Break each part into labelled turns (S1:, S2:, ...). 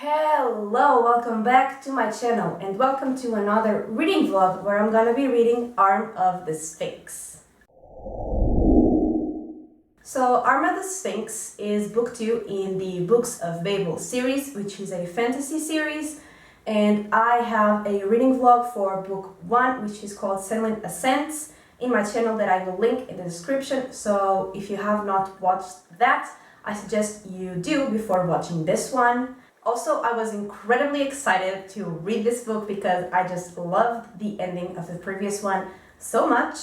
S1: Hello, welcome back to my channel and welcome to another reading vlog where I'm gonna be reading Arm of the Sphinx. So Arm of the Sphinx is book 2 in the Books of Babel series, which is a fantasy series, and I have a reading vlog for book 1 which is called Senlin Ascents in my channel that I will link in the description. So if you have not watched that, I suggest you do before watching this one. Also, I was incredibly excited to read this book because I just loved the ending of the previous one so much.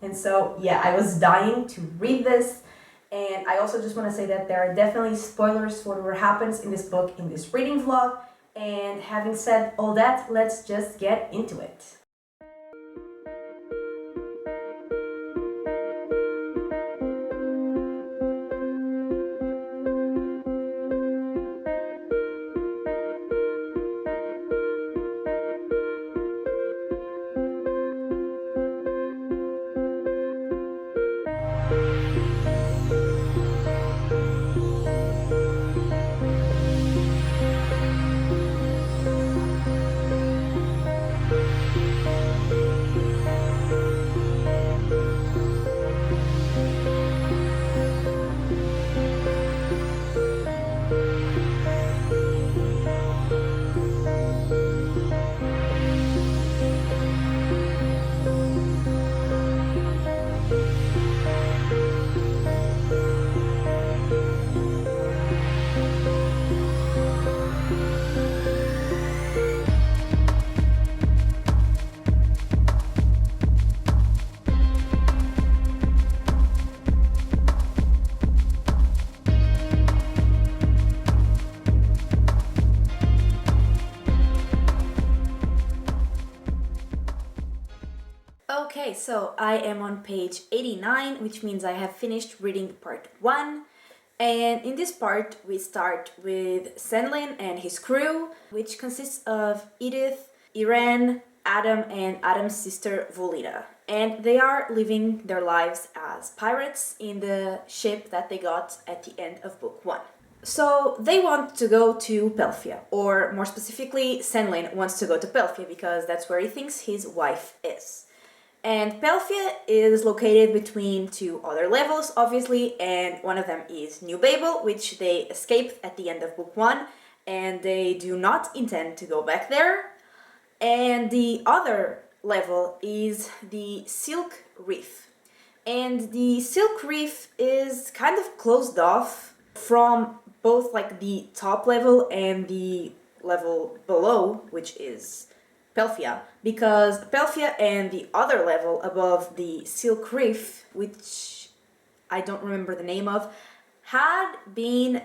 S1: And so, yeah, I was dying to read this. And I also just want to say that there are definitely spoilers for what happens in this book in this reading vlog. And having said all that, let's just get into it. Okay, so I am on page 89, which means I have finished reading part 1. And in this part, we start with Senlin and his crew, which consists of Edith, Irene, Adam, and Adam's sister Volita. And they are living their lives as pirates in the ship that they got at the end of book 1. So they want to go to Pelphia, or more specifically, Senlin wants to go to Pelphia because that's where he thinks his wife is. And Pelphia is located between two other levels, obviously, and one of them is New Babel, which they escaped at the end of book 1, and they do not intend to go back there. And the other level is the Silk Reef. And the Silk Reef is kind of closed off from both like the top level and the level below, which is Pelphia, because Pelphia and the other level above the Silk Reef, which I don't remember the name of, had been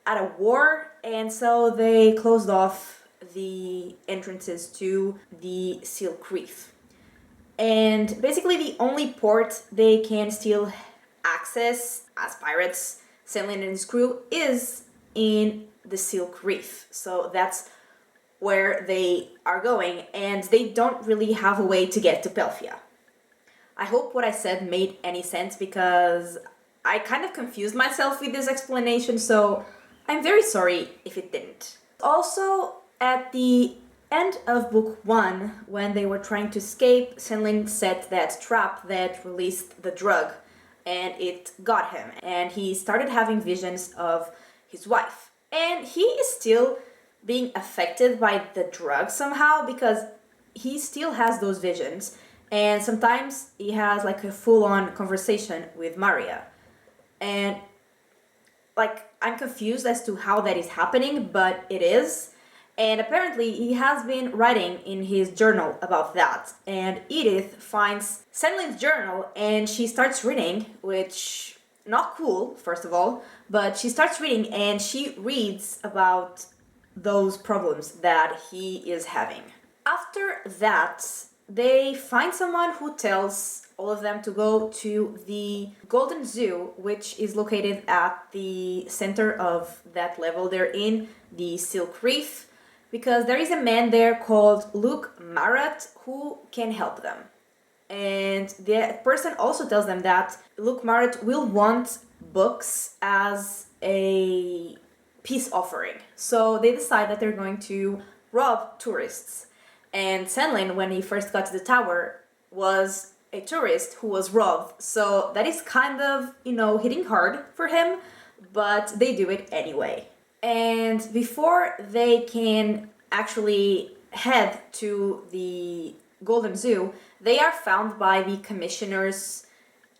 S1: at a war, and so they closed off the entrances to the Silk Reef. And basically the only port they can still access as pirates, Senlin and his crew, is in the Silk Reef. So that's where they are going, and they don't really have a way to get to Pelphia. I hope what I said made any sense because I kind of confused myself with this explanation, so I'm very sorry if it didn't. Also, at the end of book 1, when they were trying to escape, Senlin set that trap that released the drug, and it got him, and he started having visions of his wife. And he is still being affected by the drug somehow because he still has those visions, and sometimes he has like a full-on conversation with Maria, and like I'm confused as to how that is happening, but it is. And apparently he has been writing in his journal about that, and Edith finds Senlin's journal and she starts reading, which not cool first of all, but she starts reading and she reads about those problems that he is having. After that, they find someone who tells all of them to go to the Golden Zoo, which is located at the center of that level they're in, the Silk Reef, because there is a man there called Luke Marat who can help them. And the person also tells them that Luke Marat will want books as a peace offering. So they decide that they're going to rob tourists. And Senlin, when he first got to the tower, was a tourist who was robbed. So that is kind of, hitting hard for him, but they do it anyway. And before they can actually head to the Golden Zoo, they are found by the commissioner's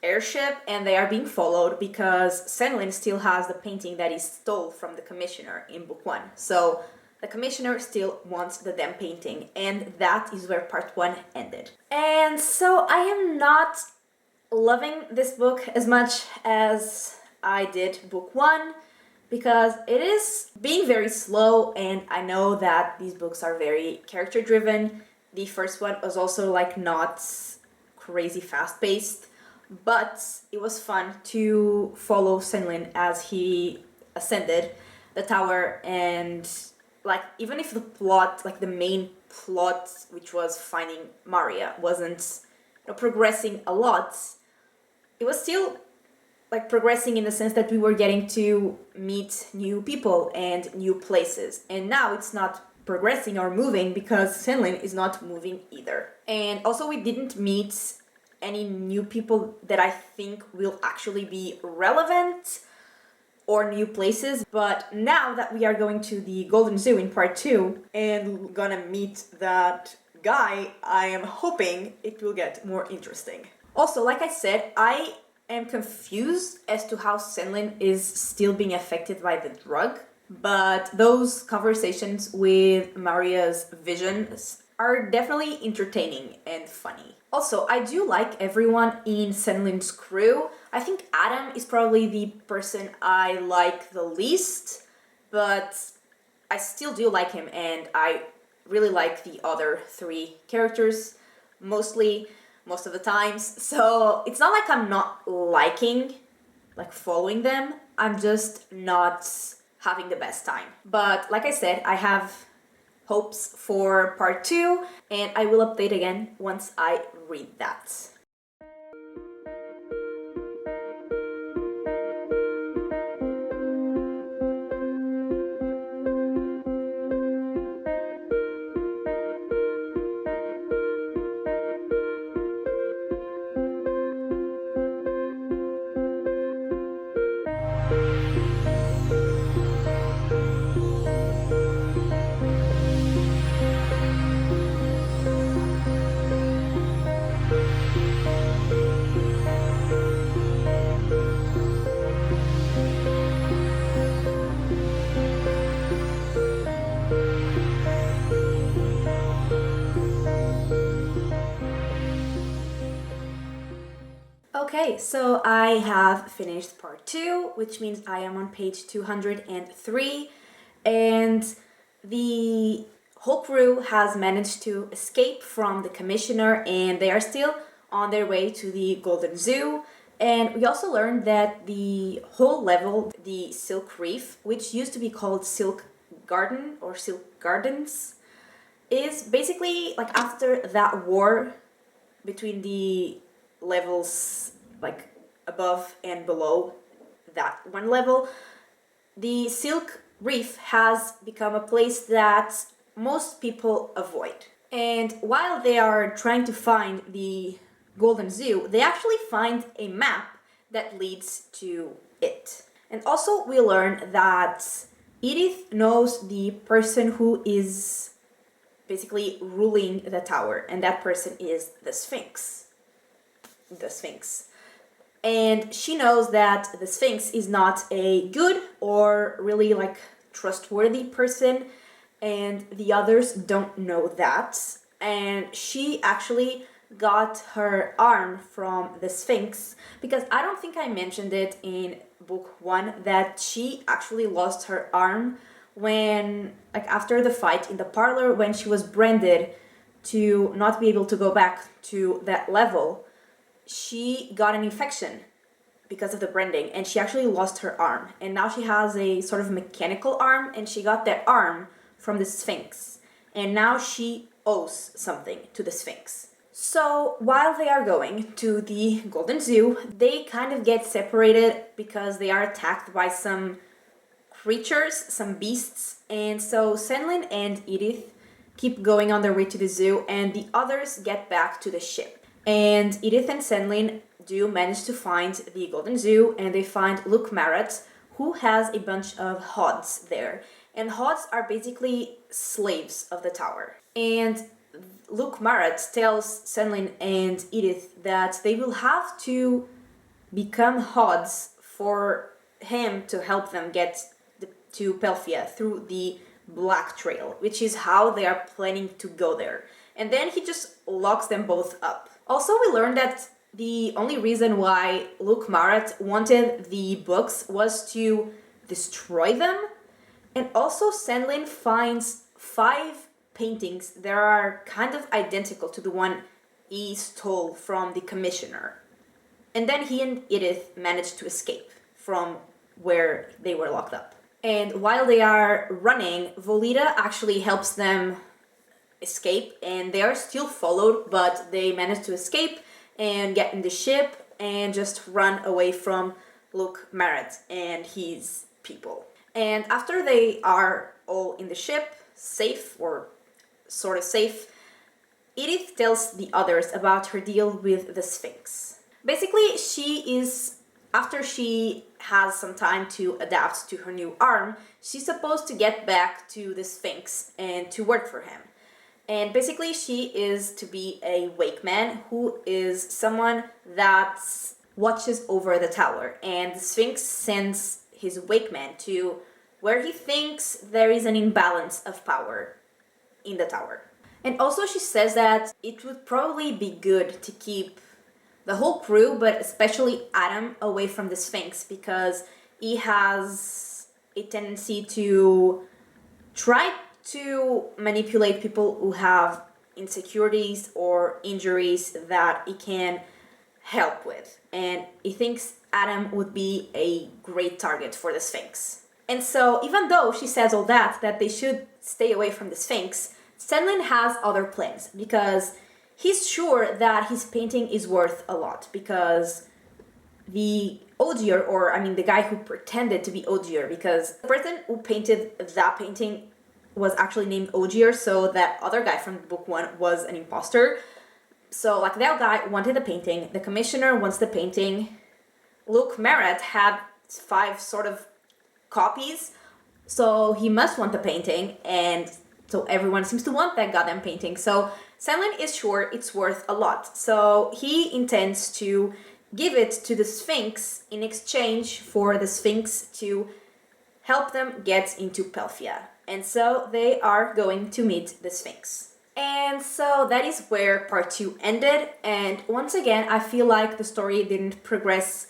S1: airship, and they are being followed because Senlin still has the painting that he stole from the commissioner in book 1. So the commissioner still wants the damn painting, and that is where part 1 ended. And so I am not loving this book as much as I did book 1, because it is being very slow, and I know that these books are very character driven. The first one was also not crazy fast paced, but it was fun to follow Senlin as he ascended the tower, and even if the plot, the main plot, which was finding Maria, wasn't progressing a lot, it was still progressing in the sense that we were getting to meet new people and new places. And now it's not progressing or moving because Senlin is not moving either. And also we didn't meet any new people that I think will actually be relevant or new places. But now that we are going to the Golden Zoo in part 2 and gonna meet that guy, I am hoping it will get more interesting. Also, like I said, I am confused as to how Senlin is still being affected by the drug, but those conversations with Maria's visions are definitely entertaining and funny. Also, I do like everyone in Senlin's crew. I think Adam is probably the person I like the least, but I still do like him, and I really like the other 3 characters, most of the times. So it's not like I'm not following them, I'm just not having the best time. But like I said, I have hopes for part 2, and I will update again once I read that. Okay, so I have finished part 2, which means I am on page 203, and the whole crew has managed to escape from the commissioner, and they are still on their way to the Golden Zoo. And we also learned that the whole level, the Silk Reef, which used to be called Silk Garden or Silk Gardens, is basically after that war between the levels above and below that one level, the Silk Reef has become a place that most people avoid. And while they are trying to find the Golden Zoo, they actually find a map that leads to it. And also we learn that Edith knows the person who is basically ruling the tower, and that person is the Sphinx. The Sphinx. And she knows that the Sphinx is not a good or really trustworthy person, and the others don't know that. And she actually got her arm from the Sphinx, because I don't think I mentioned it in book 1 that she actually lost her arm when after the fight in the parlor, when she was branded to not be able to go back to that level. She got an infection because of the branding, and she actually lost her arm, and now she has a sort of mechanical arm, and she got that arm from the Sphinx, and now she owes something to the Sphinx. So while they are going to the Golden Zoo, they kind of get separated because they are attacked by some creatures, some beasts, and so Senlin and Edith keep going on their way to the zoo, and the others get back to the ship. And Edith and Senlin do manage to find the Golden Zoo, and they find Luke Marat, who has a bunch of Hods there. And Hods are basically slaves of the tower. And Luke Marat tells Senlin and Edith that they will have to become Hods for him to help them get to Pelphia through the Black Trail, which is how they are planning to go there. And then he just locks them both up. Also, we learned that the only reason why Luke Marat wanted the books was to destroy them. And also, Senlin finds 5 paintings that are kind of identical to the one he stole from the commissioner. And then he and Edith managed to escape from where they were locked up. And while they are running, Volita actually helps them escape, and they are still followed, but they manage to escape and get in the ship and just run away from Luke Marat and his people. And after they are all in the ship, safe, or sort of safe, Edith tells the others about her deal with the Sphinx. Basically, after she has some time to adapt to her new arm, she's supposed to get back to the Sphinx and to work for him. And basically, she is to be a wakeman, who is someone that watches over the tower. And the Sphinx sends his wakeman to where he thinks there is an imbalance of power in the tower. And also she says that it would probably be good to keep the whole crew, but especially Adam, away from the Sphinx, because he has a tendency to try to manipulate people who have insecurities or injuries that he can help with. And he thinks Adam would be a great target for the Sphinx. And so, even though she says all that they should stay away from the Sphinx, Senlin has other plans, because he's sure that his painting is worth a lot, because the Ogier, the guy who pretended to be Ogier, because the person who painted that painting was actually named Ogier, so that other guy from book 1 was an imposter. So, that guy wanted the painting, the commissioner wants the painting, Luke Marat had 5 sort of copies, so he must want the painting, and so everyone seems to want that goddamn painting. So Senlin is sure it's worth a lot, so he intends to give it to the Sphinx in exchange for the Sphinx to help them get into Pelphia. And so they are going to meet the Sphinx. And so that is where part 2 ended, and once again I feel like the story didn't progress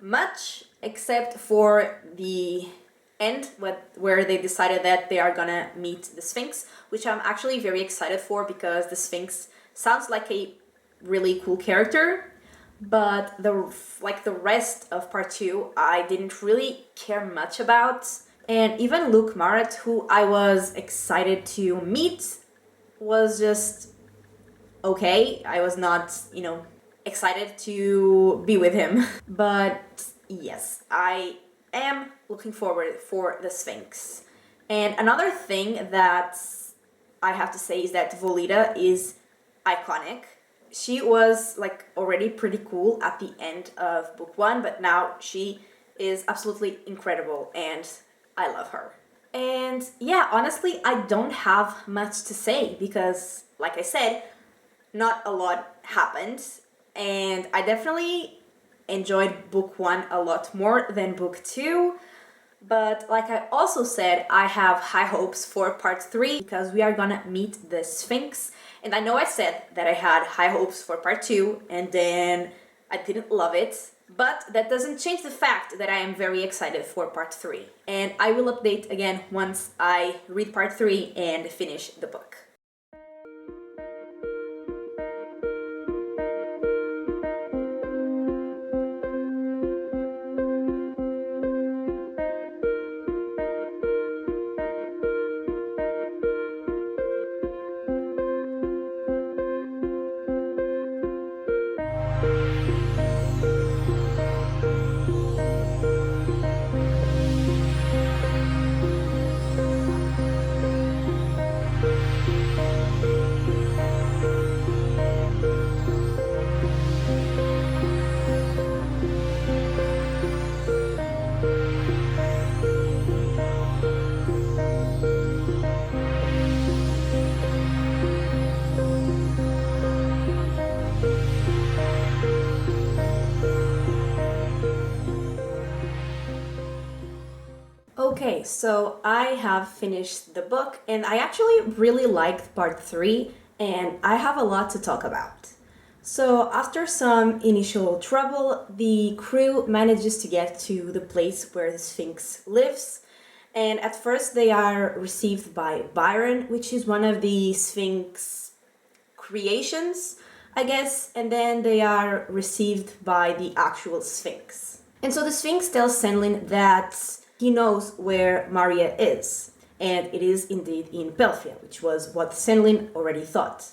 S1: much, except for the end where they decided that they are gonna meet the Sphinx, which I'm actually very excited for, because the Sphinx sounds like a really cool character, but the rest of part 2 I didn't really care much about. And even Luke Marat, who I was excited to meet, was just okay. I was not, excited to be with him. But yes, I am looking forward for the Sphinx. And another thing that I have to say is that Volita is iconic. She was already pretty cool at the end of book 1, but now she is absolutely incredible and I love her. And yeah, honestly, I don't have much to say because, like I said, not a lot happened, and I definitely enjoyed book 1 a lot more than book 2. But like I also said, I have high hopes for part 3 because we are gonna meet the Sphinx. And I know I said that I had high hopes for part 2 and then I didn't love it. But that doesn't change the fact that I am very excited for part 3. And I will update again once I read part 3 and finish the book. Okay, so I have finished the book and I actually really liked part 3 and I have a lot to talk about. So after some initial trouble, the crew manages to get to the place where the Sphinx lives. And at first they are received by Byron, which is one of the Sphinx creations, I guess, and then they are received by the actual Sphinx. And so the Sphinx tells Senlin that he knows where Maria is, and it is indeed in Pelphia, which was what Senlin already thought.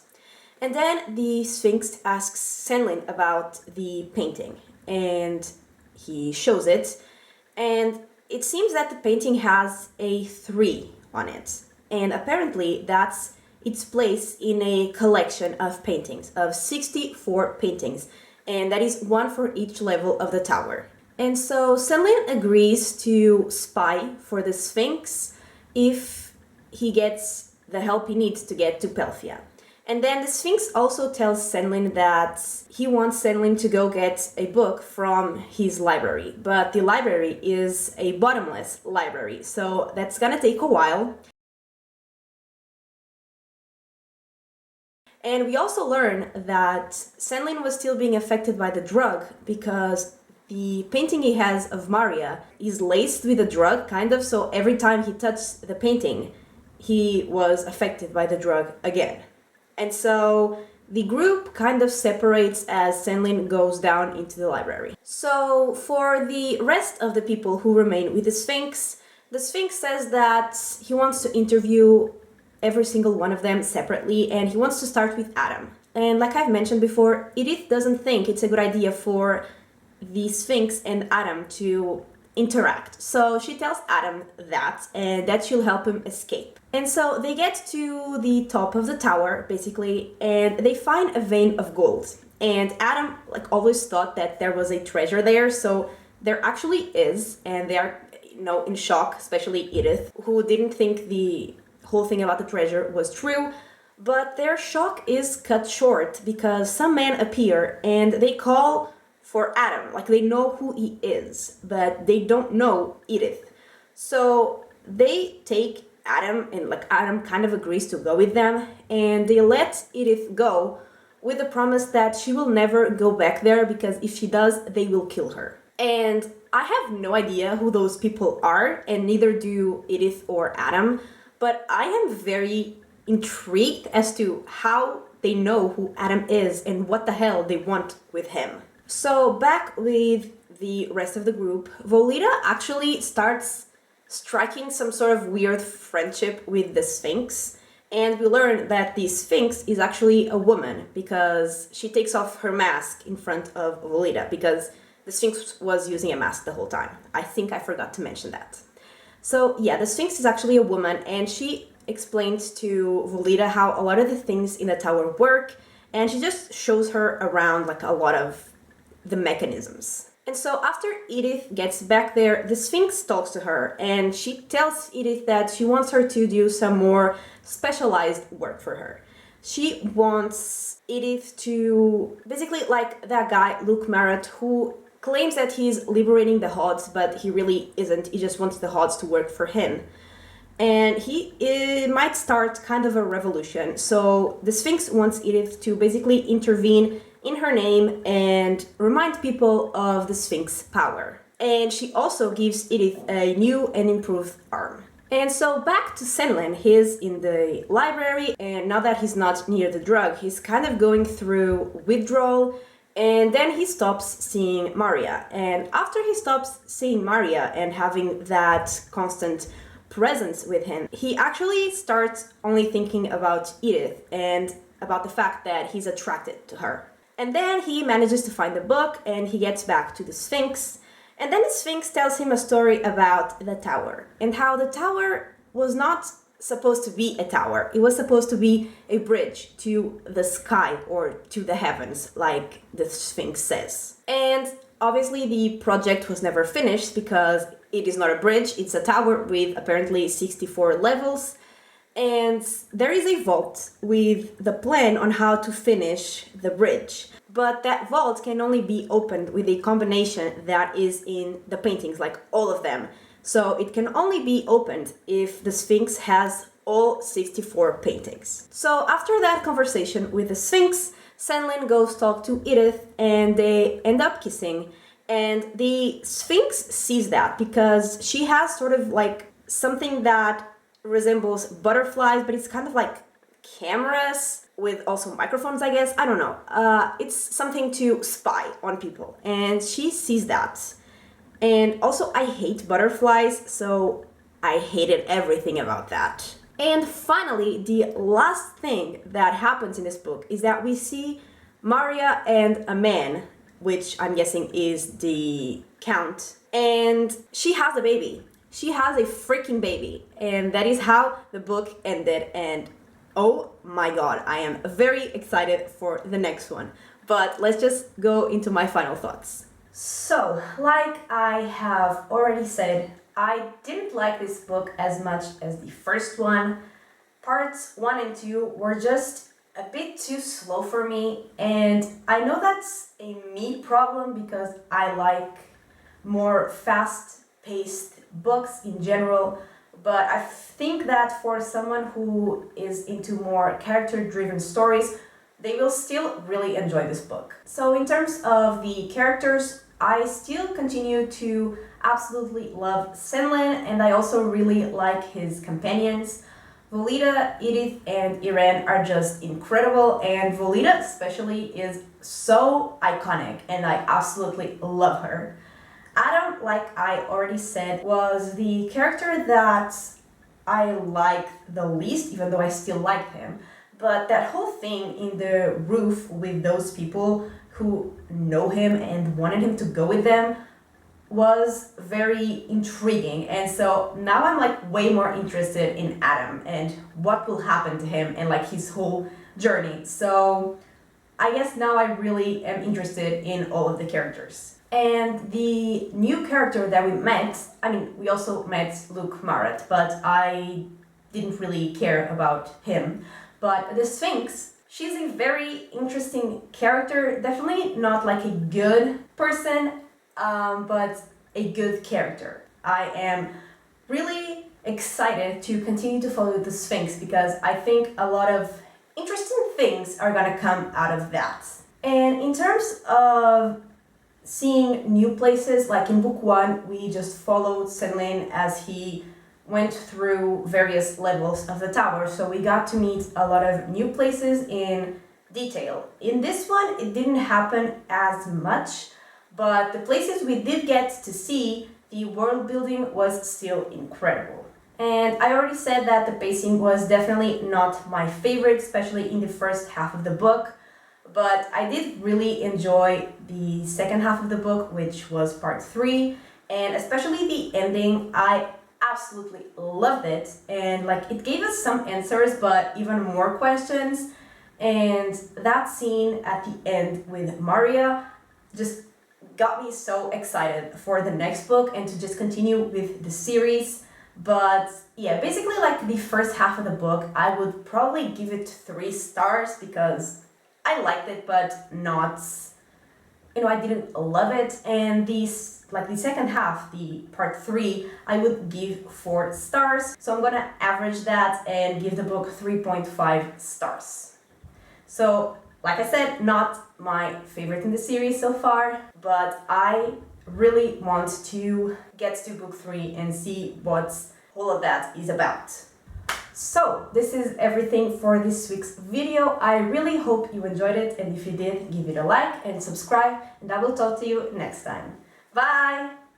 S1: And then the Sphinx asks Senlin about the painting, and he shows it, and it seems that the painting has a 3 on it, and apparently that's its place in a collection of paintings, of 64 paintings, and that is one for each level of the tower. And so Senlin agrees to spy for the Sphinx if he gets the help he needs to get to Pelphia. And then the Sphinx also tells Senlin that he wants Senlin to go get a book from his library, but the library is a bottomless library, so that's gonna take a while. And we also learn that Senlin was still being affected by the drug because the painting he has of Maria is laced with a drug, kind of, so every time he touched the painting, he was affected by the drug again. And so the group kind of separates as Senlin goes down into the library. So for the rest of the people who remain with the Sphinx says that he wants to interview every single one of them separately, and he wants to start with Adam. And like I've mentioned before, Edith doesn't think it's a good idea for the Sphinx and Adam to interact. So she tells Adam that, and that she'll help him escape. And so they get to the top of the tower, basically, and they find a vein of gold. And Adam, always thought that there was a treasure there, so there actually is, and they are, in shock, especially Edith, who didn't think the whole thing about the treasure was true, but their shock is cut short because some men appear and they call for Adam, they know who he is, but they don't know Edith. So they take Adam, and Adam kind of agrees to go with them, and they let Edith go with the promise that she will never go back there because if she does, they will kill her. And I have no idea who those people are, and neither do Edith or Adam, but I am very intrigued as to how they know who Adam is and what the hell they want with him. So back with the rest of the group, Volita actually starts striking some sort of weird friendship with the Sphinx, and we learn that the Sphinx is actually a woman because she takes off her mask in front of Volita because the Sphinx was using a mask the whole time. I think I forgot to mention that. So yeah, the Sphinx is actually a woman, and she explains to Volita how a lot of the things in the tower work, and she just shows her around a lot of the mechanisms. And so after Edith gets back there, the Sphinx talks to her, and she tells Edith that she wants her to do some more specialized work for her. She wants Edith to, basically like that guy, Luke Marat, who claims that he's liberating the Hods, but he really isn't. He just wants the Hods to work for him. And it might start kind of a revolution. So the Sphinx wants Edith to basically intervene in her name and remind people of the Sphinx power. And she also gives Edith a new and improved arm. And so back to Senlin, he's in the library, and now that he's not near the drug, he's kind of going through withdrawal. And then he stops seeing Maria. And after he stops seeing Maria and having that constant presence with him, he actually starts only thinking about Edith and about the fact that he's attracted to her. And then he manages to find the book and he gets back to the Sphinx. And then the Sphinx tells him a story about the tower and how the tower was not supposed to be a tower. It was supposed to be a bridge to the sky or to the heavens, like the Sphinx says. And obviously the project was never finished because it is not a bridge, it's a tower with apparently 64 levels. And there is a vault with the plan on how to finish the bridge. But that vault can only be opened with a combination that is in the paintings, like all of them. So it can only be opened if the Sphinx has all 64 paintings. So after that conversation with the Sphinx, Senlin goes talk to Edith and they end up kissing. And the Sphinx sees that because she has sort of like something that resembles butterflies, but it's kind of like cameras with also microphones, I guess. I don't know. It's something to spy on people. And she sees that. And also, I hate butterflies, so I hated everything about that. And finally, the last thing that happens in this book is that we see Maria and a man, which I'm guessing is the Count, and she has a baby. She has a freaking baby, and that is how the book ended. And oh my god, I am very excited for the next one. But let's just go into my final thoughts. So, like I have already said, I didn't like this book as much as the first one. Parts 1 and 2 were just a bit too slow for me, and I know that's a me problem because I like more fast-paced books in general, but I think that for someone who is into more character-driven stories, they will still really enjoy this book. So in terms of the characters, I still continue to absolutely love Senlin, and I also really like his companions. Volita, Edith, and Irene are just incredible, and Volita especially is so iconic, and I absolutely love her. Adam, like I already said, was the character that I liked the least, even though I still liked him. But that whole thing in the roof with those people who know him and wanted him to go with them was very intriguing. And so now I'm like way more interested in Adam and what will happen to him and like his whole journey. So I guess now I really am interested in all of the characters. And the new character that we met, I mean, we also met Luke Marat, but I didn't really care about him. But the Sphinx, she's a very interesting character, definitely not like a good person, but a good character. I am really excited to continue to follow the Sphinx because I think a lot of interesting things are gonna come out of that. And in terms of seeing new places, like in book 1, we just followed Senlin as he went through various levels of the tower, so we got to meet a lot of new places in detail. In this one, it didn't happen as much, but the places we did get to see, the world building was still incredible. And I already said that the pacing was definitely not my favorite, especially in the first half of the book, but I did really enjoy the second half of the book, which was part 3, and especially the ending. I absolutely loved it, and like it gave us some answers but even more questions, and that scene at the end with Maria just got me so excited for the next book and to just continue with the series. But yeah, basically like the first half of the book, I would probably give it 3 stars because I liked it but not, I didn't love it. And like the second half, the part 3, I would give 4 stars. So I'm gonna average that and give the book 3.5 stars. So, like I said, not my favorite in the series so far, but I really want to get to book 3 and see what all of that is about. So, this is everything for this week's video. I really hope you enjoyed it, and if you did, give it a like and subscribe, and I will talk to you next time. Bye!